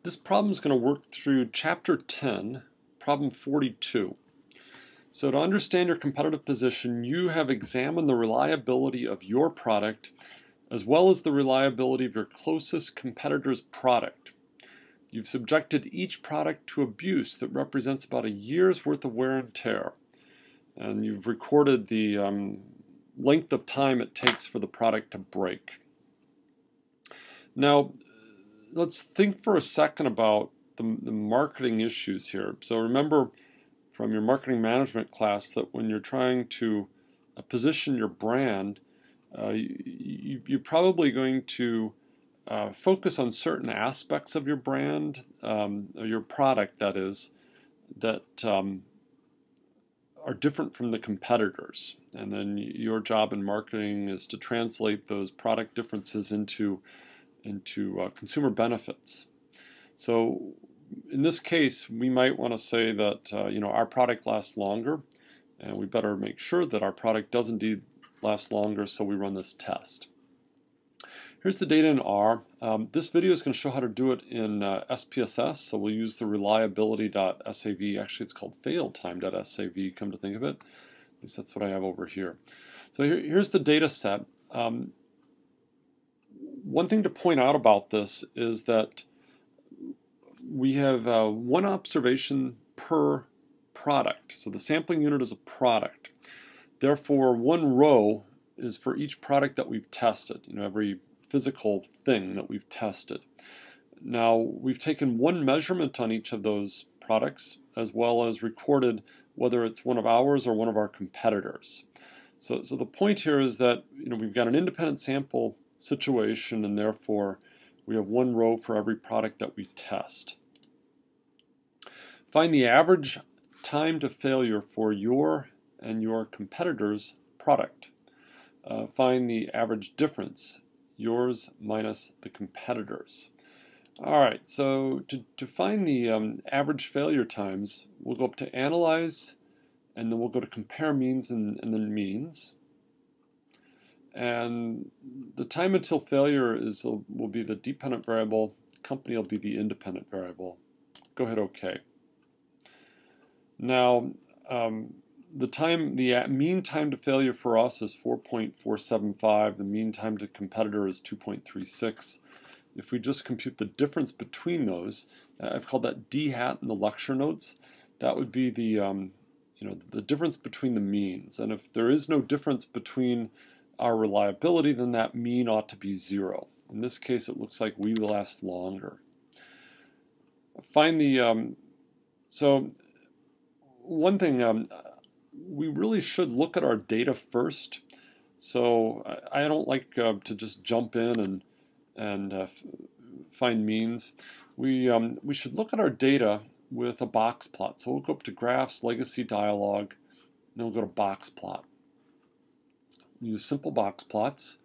This problem is going to work through Chapter 10, Problem 42. So to understand your competitive position, you have examined the reliability of your product as well as the reliability of your closest competitor's product. You've subjected each product to abuse that represents about a year's worth of wear and tear. And you've recorded the length of time it takes for the product to break. Now, let's think for a second about the marketing issues here. So remember from your marketing management class that when you're trying to position your brand, you're probably going to focus on certain aspects of your brand, or your product that is, that are different from the competitors. And then your job in marketing is to translate those product differences into consumer benefits. So in this case, we might want to say that our product lasts longer, and we better make sure that our product does indeed last longer, so we run this test. Here's the data in R. This video is going to show how to do it in SPSS, so we'll use the reliability.sav. Actually, it's called failtime.sav, come to think of it. At least that's what I have over here. So here's the data set. One thing to point out about this is that we have one observation per product. So the sampling unit is a product. Therefore, one row is for each product that we've tested, every physical thing that we've tested. Now, we've taken one measurement on each of those products, as well as recorded whether it's one of ours or one of our competitors. So the point here is that we've got an independent sample situation, and therefore we have one row for every product that we test. Find the average time to failure for your and your competitor's product. Find the average difference, yours minus the competitor's. Alright, so to find the average failure times, we'll go up to Analyze, and then we'll go to Compare Means and then Means. And the time until failure will be the dependent variable, company will be the independent variable. Go hit OK. Now, the mean time to failure for us is 4.475. The mean time to competitor is 2.36. If we just compute the difference between those, I've called that D hat in the lecture notes. That would be the the difference between the means. And if there is no difference between our reliability, then that mean ought to be 0. In this case, it looks like we last longer. Find the so one thing, we really should look at our data first. So I don't like to just jump in and find means. We should look at our data with a box plot. So we'll go up to Graphs, Legacy Dialog, and then we'll go to Boxplot. Use simple box plots.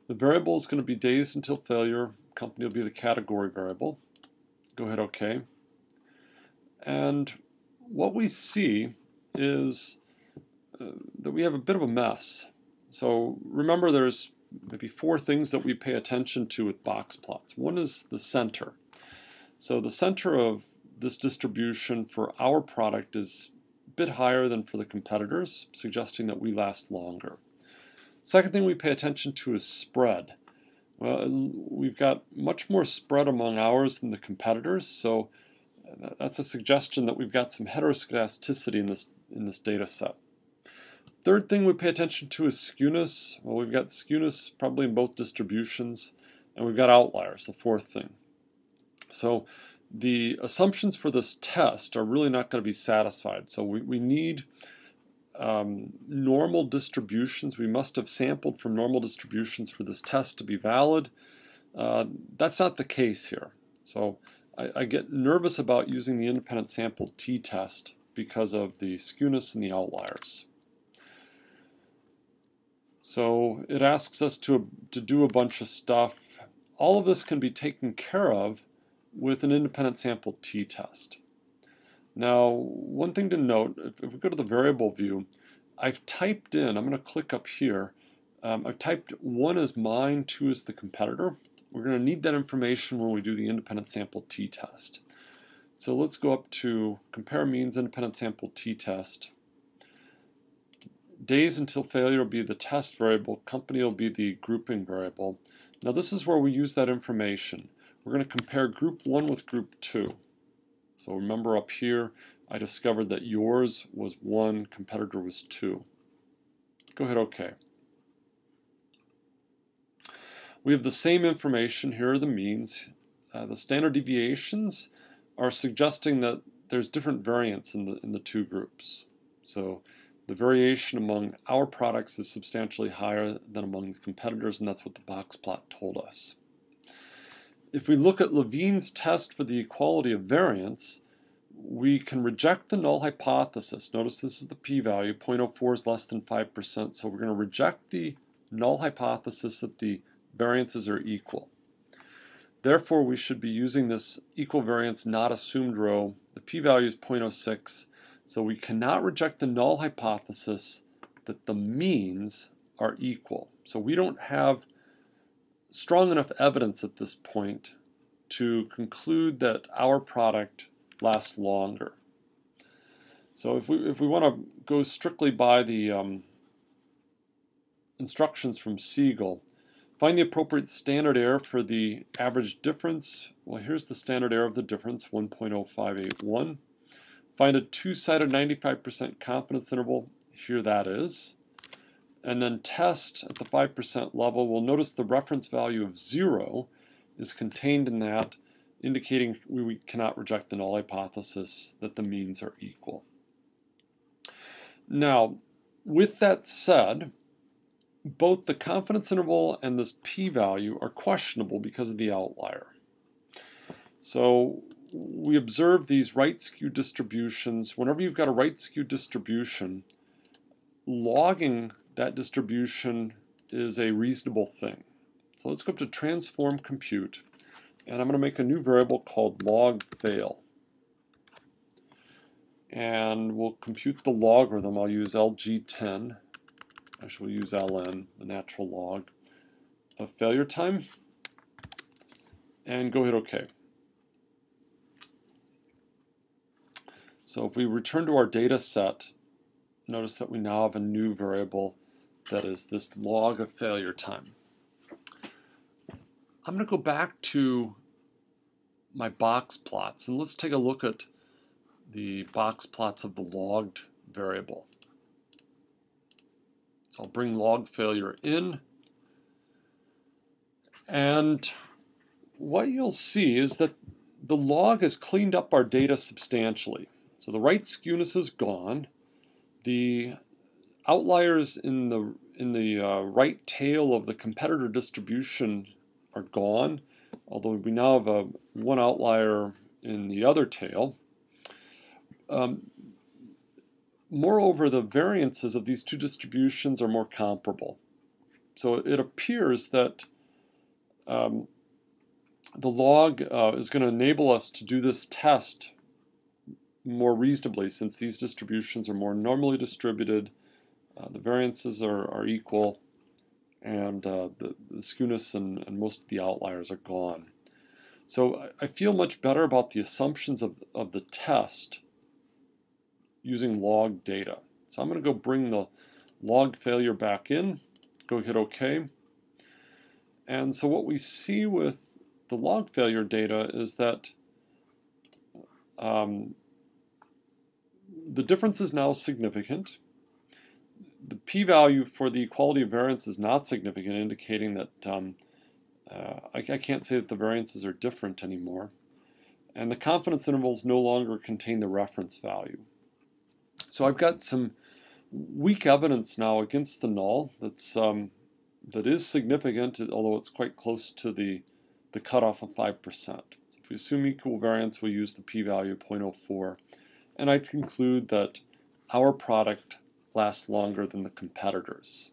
The variable is going to be days until failure. Company will be the category variable. Go ahead, OK. And what we see is that we have a bit of a mess. So remember, there's maybe 4 things that we pay attention to with box plots. One is the center. So the center of this distribution for our product is a bit higher than for the competitors, suggesting that we last longer. Second thing we pay attention to is spread. Well, we've got much more spread among ours than the competitors, so that's a suggestion that we've got some heteroscedasticity in this data set. Third thing we pay attention to is skewness. Well, we've got skewness probably in both distributions, and we've got outliers, the fourth thing. So the assumptions for this test are really not going to be satisfied. So we need normal distributions. We must have sampled from normal distributions for this test to be valid. That's not the case here. So I get nervous about using the independent sample t-test because of the skewness and the outliers. So it asks us to do a bunch of stuff. All of this can be taken care of with an independent sample t-test. Now, one thing to note, if we go to the variable view, I've typed in, I'm going to click up here, I've typed 1 as mine, 2 as the competitor. we're going to need that information when we do the independent sample t-test. So let's go up to compare means independent sample t-test. Days until failure will be the test variable, company will be the grouping variable. Now this is where we use that information. We're going to compare group 1 with group 2. So remember up here I discovered that yours was 1, competitor was 2. Go hit OK. We have the same information. Here are the means. The standard deviations are suggesting that there's different variance in the two groups. So the variation among our products is substantially higher than among the competitors, and that's what the Boxplot told us. If we look at Levine's test for the equality of variance, we can reject the null hypothesis. Notice this is the p-value. 0.04 is less than 5%, so we're going to reject the null hypothesis that the variances are equal. Therefore, we should be using this equal variance not assumed row. The p-value is 0.06, so we cannot reject the null hypothesis that the means are equal. So we don't have strong enough evidence at this point to conclude that our product lasts longer. So if we want to go strictly by the instructions from Siegel, find the appropriate standard error for the average difference. Well, here's the standard error of the difference, 1.0581. Find a two-sided 95% confidence interval. Here that is. And then test at the 5% level. We'll notice the reference value of 0 is contained in that, indicating we cannot reject the null hypothesis that the means are equal. Now, with that said, both the confidence interval and this p-value are questionable because of the outlier. So we observe these right skew distributions. Whenever you've got a right skew distribution, logging that distribution is a reasonable thing. So let's go up to transform compute, and I'm going to make a new variable called log fail. And we'll compute the logarithm. I'll use LG10. Actually, we'll use ln, the natural log, of failure time, and go hit OK. So if we return to our data set, notice that we now have a new variable that is this log of failure time. I'm going to go back to my box plots, and let's take a look at the box plots of the logged variable. So I'll bring log failure in, and what you'll see is that the log has cleaned up our data substantially. So the right skewness is gone. The outliers in the right tail of the competitor distribution are gone, although we now have one outlier in the other tail. Moreover, the variances of these two distributions are more comparable. So it appears that the log is going to enable us to do this test more reasonably, since these distributions are more normally distributed, the variances are equal, and the skewness and most of the outliers are gone. So I feel much better about the assumptions of the test using log data. So I'm going to go bring the log failure back in, go hit OK. And so what we see with the log failure data is that the difference is now significant. The p-value for the equality of variance is not significant, indicating that I can't say that the variances are different anymore. And the confidence intervals no longer contain the reference value. So I've got some weak evidence now against the null that is significant, although it's quite close to the cutoff of 5%. So if we assume equal variance, we use the p-value of 0.04. And I conclude that our product lasts longer than the competitors.